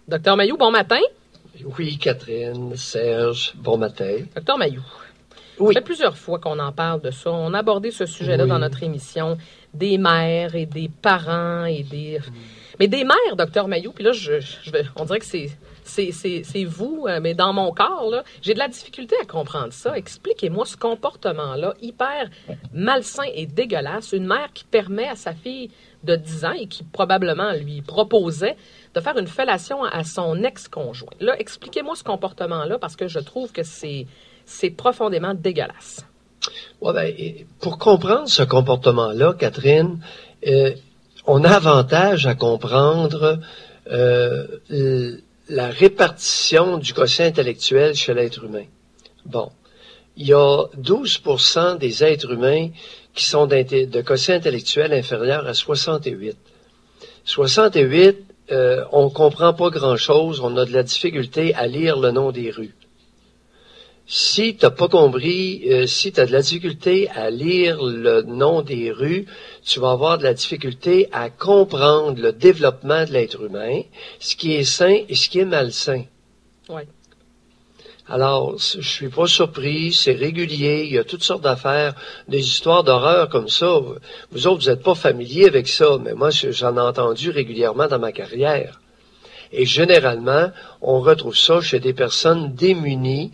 Docteur Mailloux, bon matin. Oui, Catherine, Serge, bon matin. Docteur Mailloux, Oui. ça fait plusieurs fois qu'on en parle de ça. On a abordé ce sujet-là dans notre émission, des mères et des parents et des... Mais des mères, docteur Mailloux, puis là, on dirait que c'est vous, mais dans mon corps, là, j'ai de la difficulté à comprendre ça. Expliquez-moi ce comportement-là, hyper malsain et dégueulasse. Une mère qui permet à sa fille de 10 ans et qui probablement lui proposait de faire une fellation à son ex-conjoint. Là, expliquez-moi ce comportement-là parce que je trouve que c'est profondément dégueulasse. Ouais, ben, pour comprendre ce comportement-là, Catherine, on a avantage à comprendre la répartition du quotient intellectuel chez l'être humain. Bon, il y a 12% des êtres humains qui sont de quotient intellectuel inférieur à 68. 68, on comprend pas grand-chose, on a de la difficulté à lire le nom des rues. Si t'as pas compris, si tu as de la difficulté à lire le nom des rues, tu vas avoir de la difficulté à comprendre le développement de l'être humain, ce qui est sain et ce qui est malsain. Oui. Alors, je suis pas surpris, c'est régulier, il y a toutes sortes d'affaires, des histoires d'horreur comme ça. Vous autres, vous n'êtes pas familiers avec ça, mais moi, j'en ai entendu régulièrement dans ma carrière. Et généralement, on retrouve ça chez des personnes démunies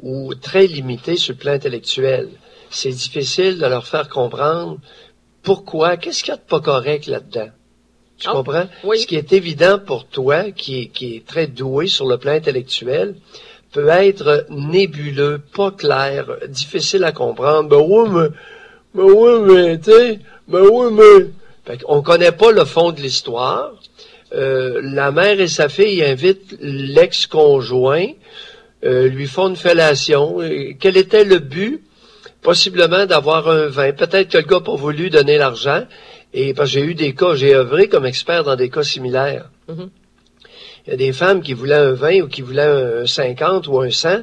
ou très limitées sur le plan intellectuel. C'est difficile de leur faire comprendre pourquoi, qu'est-ce qu'il y a de pas correct là-dedans. Tu comprends? Oui. Ce qui est évident pour toi, qui est très doué sur le plan intellectuel, peut être nébuleux, pas clair, difficile à comprendre. Ben oui, tu sais, Fait qu'on connaît pas le fond de l'histoire. La mère et sa fille invitent l'ex-conjoint, lui font une fellation. Quel était le but? Possiblement d'avoir un vin. Peut-être que le gars n'a pas voulu donner l'argent. Et parce que j'ai eu des cas, j'ai œuvré comme expert dans des cas similaires. Mm-hmm. Il y a des femmes qui voulaient un 20 ou qui voulaient un 50 ou un 100.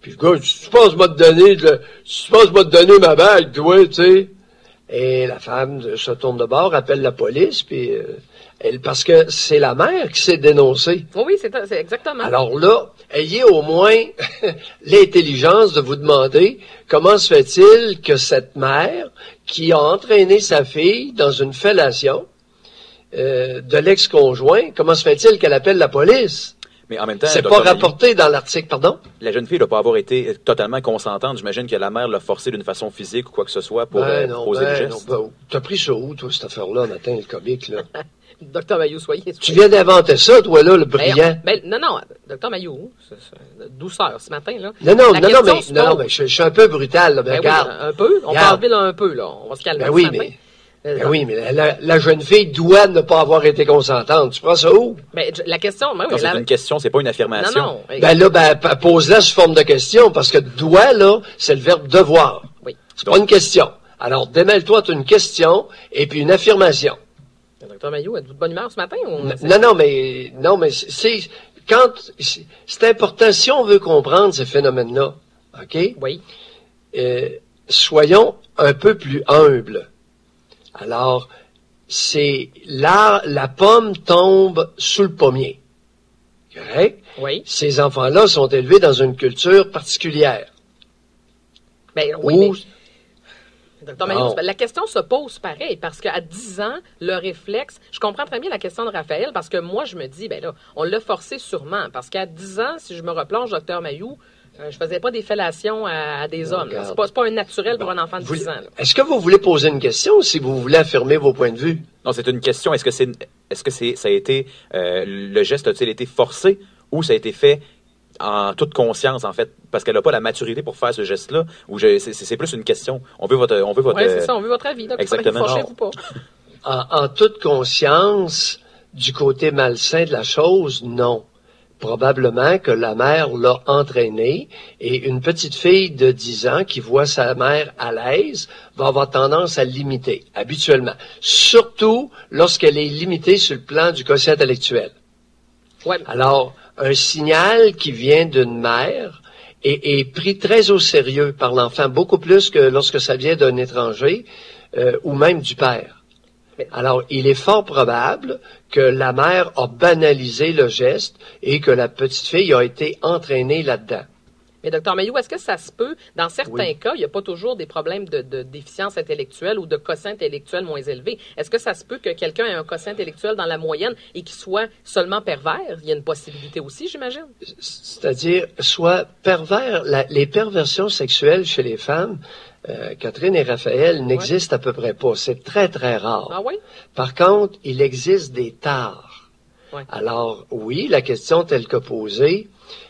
Puis le gars, tu penses moi te donner ma bague, toi, tu sais. Et la femme se tourne de bord, appelle la police, puis parce que c'est la mère qui s'est dénoncée. Oui, c'est exactement. Alors là, ayez au moins l'intelligence de vous demander comment se fait-il que cette mère qui a entraîné sa fille dans une fellation de l'ex-conjoint, comment se fait-il qu'elle appelle la police? Mais en même temps, c'est pas rapporté dans l'article, pardon? La jeune fille ne doit pas avoir été totalement consentante. J'imagine que la mère l'a forcée d'une façon physique ou quoi que ce soit pour poser le geste. T'as pris ça où, toi, cette affaire-là, matin, le comique, là? Docteur Mailloux, soyez. Tu viens d'inventer ça, toi, là, le brillant? Non, docteur Mailloux, douceur ce matin, là. Non, mais je suis un peu brutal, là, regarde. Oui, un peu? On peut enlever là un peu, là. On va se calmer ce matin. Oui, mais la jeune fille doit ne pas avoir été consentante. Tu prends ça où? Mais la question... c'est une question, c'est pas une affirmation. Non. Pose-la sous forme de question, parce que doit, là, c'est le verbe devoir. Oui. C'est pas une question. Alors, démêle-toi entre une question et puis une affirmation. Docteur Mailloux, êtes-vous de bonne humeur ce matin? Non, mais c'est important, si on veut comprendre ces phénomènes-là, OK? Oui. Soyons un peu plus humbles. Alors, c'est là, la pomme tombe sous le pommier. Correct? Oui. Ces enfants-là sont élevés dans une culture particulière. Ben oui, mais... Docteur Mailloux, la question se pose pareil, parce qu'à 10 ans, le réflexe... Je comprends très bien la question de Raphaël, parce que moi, je me dis, ben là, on l'a forcé sûrement, parce qu'à 10 ans, si je me replonge, docteur Mailloux, je faisais pas des fellations à des hommes. C'est pas un naturel pour un enfant de 10 ans. Là. Est-ce que vous voulez poser une question ou si vous voulez affirmer vos points de vue? Non, c'est une question. Est-ce que ça a été le geste a-t-il été forcé ou ça a été fait en toute conscience, en fait, parce qu'elle n'a pas la maturité pour faire ce geste-là, ou c'est plus une question. On veut votre oui, c'est ça, on veut votre avis. Donc, exactement. Fâchez-vous pas. En toute conscience, du côté malsain de la chose, non. Probablement que la mère l'a entraîné et une petite fille de 10 ans qui voit sa mère à l'aise va avoir tendance à l'imiter, habituellement. Surtout lorsqu'elle est limitée sur le plan du quotient intellectuel. Ouais. Alors, un signal qui vient d'une mère est pris très au sérieux par l'enfant, beaucoup plus que lorsque ça vient d'un étranger ou même du père. Alors, il est fort probable que la mère a banalisé le geste et que la petite fille a été entraînée là-dedans. Mais Dr Mailloux, est-ce que ça se peut, dans certains Oui. cas, il n'y a pas toujours des problèmes de déficience intellectuelle ou de quotient intellectuel moins élevé. Est-ce que ça se peut que quelqu'un ait un quotient intellectuel dans la moyenne et qu'il soit seulement pervers? Il y a une possibilité aussi, j'imagine. C'est-à-dire, soit pervers, les perversions sexuelles chez les femmes, Catherine et Raphaël, n'existent à peu près pas. C'est très, très rare. Ah oui? Par contre, il existe des tares. Ouais. Alors, oui, la question telle que posée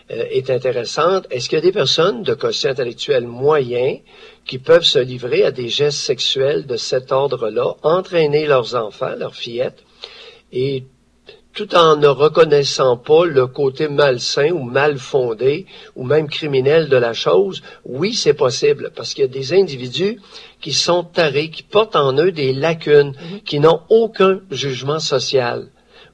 est intéressante. Est-ce qu'il y a des personnes de quotient intellectuel moyen qui peuvent se livrer à des gestes sexuels de cet ordre-là, entraîner leurs enfants, leurs fillettes, et tout en ne reconnaissant pas le côté malsain ou mal fondé ou même criminel de la chose? Oui, c'est possible, parce qu'il y a des individus qui sont tarés, qui portent en eux des lacunes, qui n'ont aucun jugement social.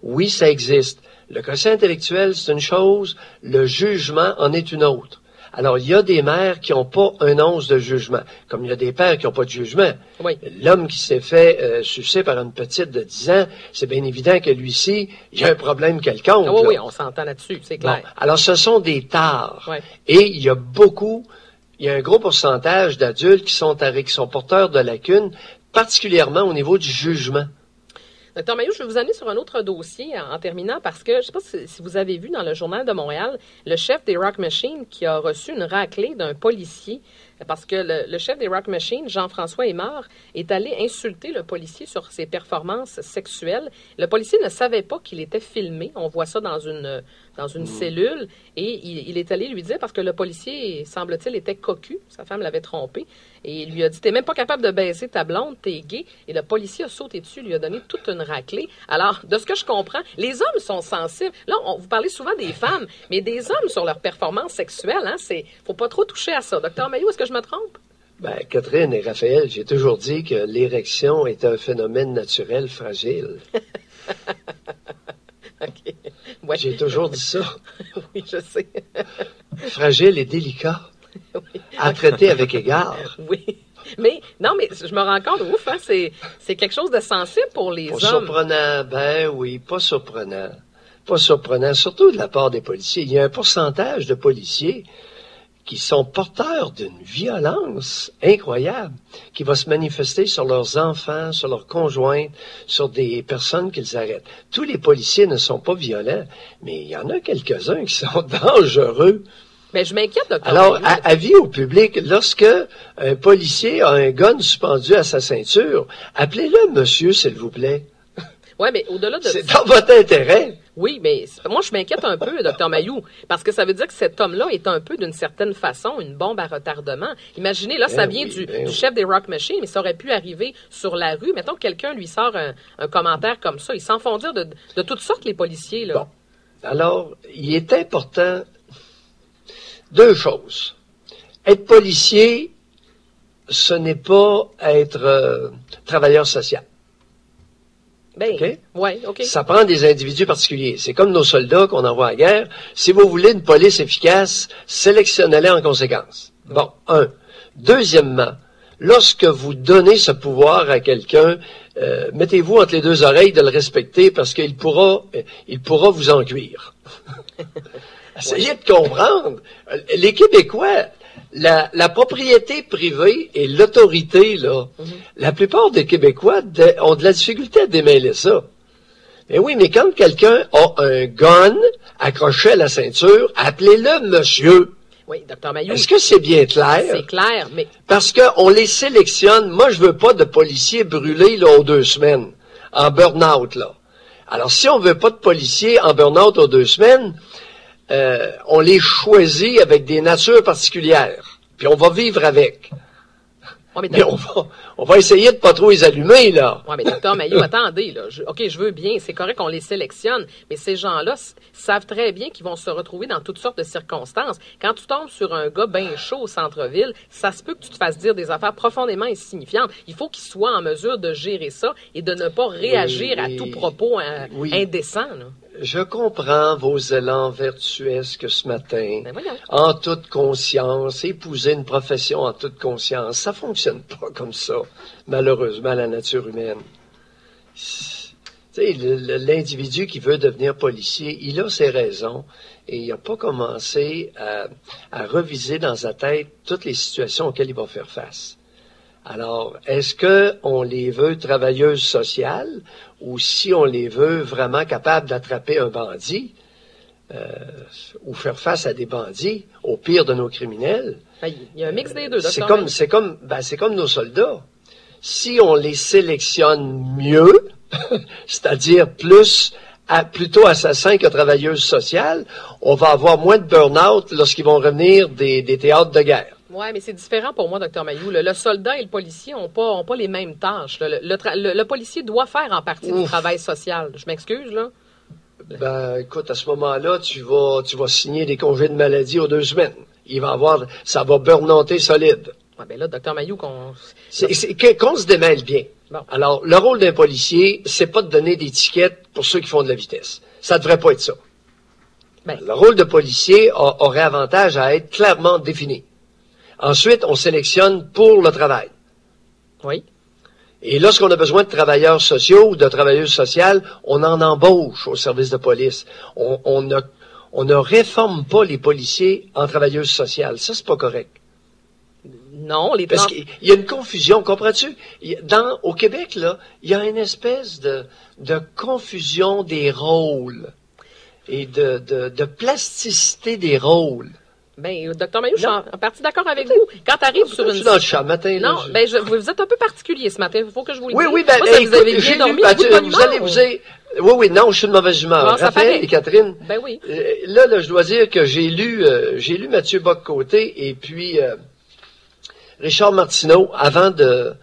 Oui, ça existe. Le quotient intellectuel, c'est une chose, le jugement en est une autre. Alors, il y a des mères qui n'ont pas un once de jugement, comme il y a des pères qui n'ont pas de jugement. Oui. L'homme qui s'est fait sucer par une petite de 10 ans, c'est bien évident que lui-ci, il y a un problème quelconque. Ah oui, là. oui, on s'entend là-dessus, c'est clair. Bon, alors, ce sont des tares. Ouais. Et il y a un gros pourcentage d'adultes qui sont tarés, qui sont porteurs de lacunes, particulièrement au niveau du jugement. Dr Mailloux, je vais vous amener sur un autre dossier en terminant parce que, je ne sais pas si vous avez vu dans le Journal de Montréal, le chef des Rock Machine qui a reçu une raclée d'un policier parce que le chef des Rock Machine, Jean-François Aymard, est allé insulter le policier sur ses performances sexuelles. Le policier ne savait pas qu'il était filmé. On voit ça dans une cellule. Et il est allé lui dire, parce que le policier, semble-t-il, était cocu. Sa femme l'avait trompé. Et il lui a dit, t'es même pas capable de baiser ta blonde, t'es gay. Et le policier a sauté dessus, lui a donné toute une raclée. Alors, de ce que je comprends, les hommes sont sensibles. Là, vous parlez souvent des femmes, mais des hommes sur leur performance sexuelle, hein, faut pas trop toucher à ça. Docteur Mailloux, est-ce que je me trompe? Ben, Catherine et Raphaël, j'ai toujours dit que l'érection est un phénomène naturel fragile. OK. Ouais. J'ai toujours dit ça. Oui, je sais. Fragile et délicat. Oui. À traiter avec égard. Oui. Mais, non, mais je me rends compte, ouf, hein, c'est quelque chose de sensible pour les Pas hommes. surprenant, ben oui, pas surprenant. Pas surprenant, surtout de la part des policiers. Il y a un pourcentage de policiers qui sont porteurs d'une violence incroyable, qui va se manifester sur leurs enfants, sur leurs conjointes, sur des personnes qu'ils arrêtent. Tous les policiers ne sont pas violents, mais il y en a quelques-uns qui sont dangereux. Mais je m'inquiète, docteur. Alors, Mailloux. avis au public, lorsque un policier a un gun suspendu à sa ceinture, appelez-le monsieur, s'il vous plaît. Oui, mais au-delà de C'est dans votre intérêt. Oui, mais moi, je m'inquiète un peu, docteur Mailloux, parce que ça veut dire que cet homme-là est un peu, d'une certaine façon, une bombe à retardement. Imaginez, là, ça vient du chef des Rock Machine, mais ça aurait pu arriver sur la rue. Mettons que quelqu'un lui sort un commentaire comme ça. Ils s'en font dire de toutes sortes, les policiers, là. Bon. Alors, il est important deux choses. Être policier, ce n'est pas être travailleur social. Ben, OK? ouais, OK. Ça prend des individus particuliers. C'est comme nos soldats qu'on envoie à la guerre. Si vous voulez une police efficace, sélectionnez-les en conséquence. Bon, un. Deuxièmement, lorsque vous donnez ce pouvoir à quelqu'un, mettez-vous entre les deux oreilles de le respecter parce qu'il pourra vous en cuire. Essayez de comprendre. Les Québécois, la propriété privée et l'autorité, là, la plupart des Québécois ont de la difficulté à démêler ça. Mais oui, mais quand quelqu'un a un gun accroché à la ceinture, appelez-le monsieur. Oui, docteur Mailloux. Est-ce que c'est bien clair? C'est clair, mais... Parce qu'on les sélectionne. Moi, je veux pas de policiers brûlés, là, aux 2 semaines, en burn-out, là. Alors, si on veut pas de policiers en burn-out aux 2 semaines, on les choisit avec des natures particulières. Puis on va vivre avec. Ouais, mais on va essayer de pas trop les allumer, là. Oui, mais docteur Mailloux, attendez, là. OK, je veux bien, c'est correct qu'on les sélectionne, mais ces gens-là savent très bien qu'ils vont se retrouver dans toutes sortes de circonstances. Quand tu tombes sur un gars bien chaud au centre-ville, ça se peut que tu te fasses dire des affaires profondément insignifiantes. Il faut qu'il soit en mesure de gérer ça et de ne pas réagir à tout propos indécent, là. Je comprends vos élans vertuesques ce matin, Ben voyons. en toute conscience, épouser une profession en toute conscience. Ça fonctionne pas comme ça, malheureusement, la nature humaine. Tu sais, l'individu qui veut devenir policier, il a ses raisons et il n'a pas commencé à reviser dans sa tête toutes les situations auxquelles il va faire face. Alors, est-ce qu'on les veut travailleuses sociales ou si on les veut vraiment capables d'attraper un bandit ou faire face à des bandits, au pire de nos criminels? Il y a un mix des deux, C'est docteur. comme nos soldats. Si on les sélectionne mieux, c'est-à-dire plutôt assassins que travailleuses sociales, on va avoir moins de burn-out lorsqu'ils vont revenir des théâtres de guerre. Oui, mais c'est différent pour moi, docteur Mailloux. Le soldat et le policier n'ont pas les mêmes tâches. Le policier doit faire en partie du travail social. Je m'excuse, là. Ben, écoute, à ce moment-là, tu vas signer des congés de maladie aux 2 semaines. Ça va burn-outer solide. Ouais, ben là, docteur Mailloux, qu'on se démêle bien. Bon. Alors, le rôle d'un policier, c'est pas de donner des tickets pour ceux qui font de la vitesse. Ça devrait pas être ça. Ben. Le rôle de policier aurait avantage à être clairement défini. Ensuite, on sélectionne pour le travail. Oui. Et lorsqu'on a besoin de travailleurs sociaux ou de travailleuses sociales, on en embauche au service de police. On ne réforme pas les policiers en travailleuses sociales. Ça, c'est pas correct. Non, Parce qu'il y a une confusion, comprends-tu? Au Québec, là, il y a une espèce de confusion des rôles et de plasticité des rôles. Ben, docteur Mailloux, je suis en partie d'accord avec vous. Quand tu arrives sur une... dans le champ matin, non, ben, vous êtes un peu particulier ce matin. Il faut que je vous le dise. Oui, ben, moi, écoute, vous avez bien dormi. Oui, non, je suis de mauvaise humeur. Bon, Raphaël et Catherine. Ben oui. Là, je dois dire que j'ai lu Mathieu Bock-Côté et puis Richard Martineau avant de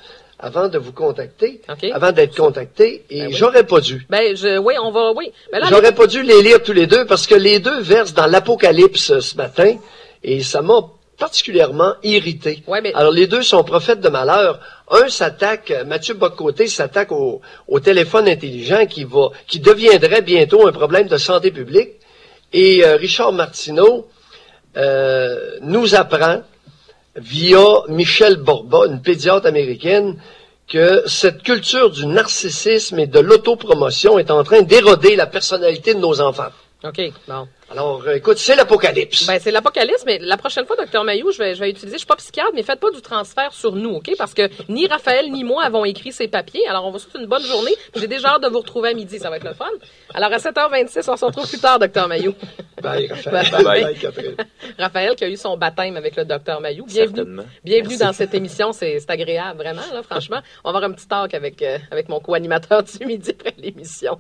vous contacter, avant d'être contacté, et j'aurais pas dû. Ben, oui. Ben là, j'aurais pas dû les lire tous les deux parce que les deux versent dans l'Apocalypse ce matin et ça m'a particulièrement irrité. Ouais, mais... Alors, les deux sont prophètes de malheur. Mathieu Bock-Côté s'attaque au téléphone intelligent qui deviendrait bientôt un problème de santé publique. Et Richard Martineau nous apprend via Michelle Borba, une pédiatre américaine, que cette culture du narcissisme et de l'autopromotion est en train d'éroder la personnalité de nos enfants. OK, bon. Alors, écoute, c'est l'apocalypse. Ben, c'est l'apocalypse, mais la prochaine fois, docteur Mailloux, je vais utiliser, je suis pas psychiatre, mais faites pas du transfert sur nous, OK? Parce que ni Raphaël ni moi avons écrit ces papiers. Alors, on va souhaiter une bonne journée. J'ai déjà hâte de vous retrouver à midi. Ça va être le fun. Alors, à 7h26, on se retrouve plus tard, docteur Mailloux. Bye, Raphaël. Bye, Catherine. Raphaël qui a eu son baptême avec le docteur Mailloux. Bienvenue dans cette émission. C'est agréable, vraiment, là, franchement. On va avoir un petit talk avec mon co-animateur du midi après l'émission.